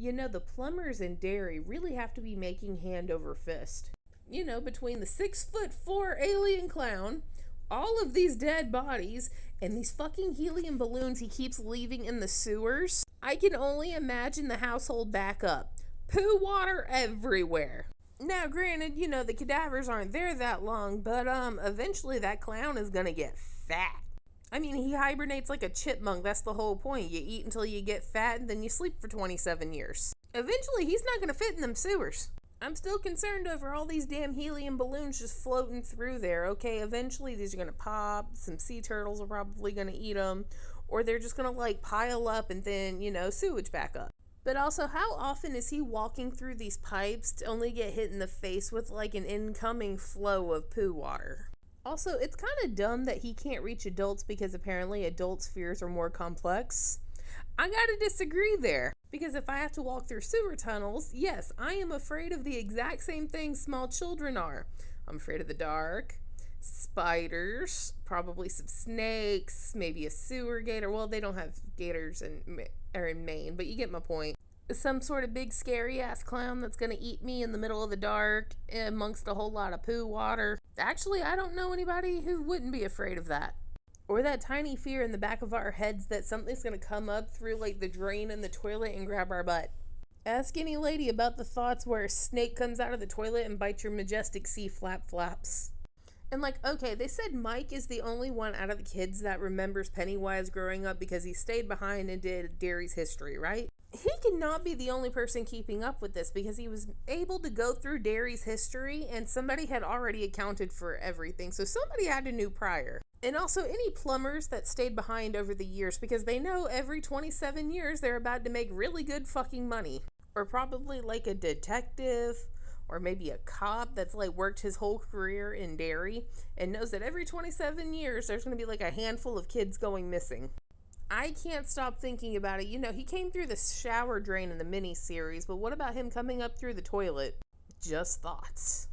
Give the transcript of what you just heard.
The plumbers in Derry really have to be making hand over fist. Between the 6'4" alien clown, all of these dead bodies, and these fucking helium balloons he keeps leaving in the sewers, I can only imagine the household backup. Poo water everywhere. Now, granted, the cadavers aren't there that long, but eventually that clown is gonna get fat. I mean, he hibernates like a chipmunk. That's the whole point. You eat until you get fat, and then you sleep for 27 years. Eventually, he's not gonna fit in them sewers. I'm still concerned over all these damn helium balloons just floating through there. Okay, eventually these are gonna pop. Some sea turtles are probably gonna eat them, or they're just gonna pile up and then sewage back up. But also, how often is he walking through these pipes to only get hit in the face with an incoming flow of poo water? Also, it's kind of dumb that he can't reach adults because apparently adults' fears are more complex. I gotta disagree there. Because if I have to walk through sewer tunnels, yes, I am afraid of the exact same things small children are. I'm afraid of the dark, spiders, probably some snakes, maybe a sewer gator. Well, they don't have gators in Maine, but you get my point. Some sort of big scary ass clown that's gonna eat me in the middle of the dark amongst a whole lot of poo water. Actually, I don't know anybody who wouldn't be afraid of that. Or that tiny fear in the back of our heads that something's gonna come up through the drain in the toilet and grab our butt. Ask any lady about the thoughts where a snake comes out of the toilet and bites your majestic sea flaps. And okay, they said Mike is the only one out of the kids that remembers Pennywise growing up because he stayed behind and did Derry's history, right? He cannot be the only person keeping up with this because he was able to go through Derry's history and somebody had already accounted for everything. So somebody had to know prior. And also any plumbers that stayed behind over the years because they know every 27 years they're about to make really good fucking money. Or probably a detective or maybe a cop that's worked his whole career in Derry and knows that every 27 years there's going to be a handful of kids going missing. I can't stop thinking about it. He came through the shower drain in the mini-series, but what about him coming up through the toilet? Just thoughts.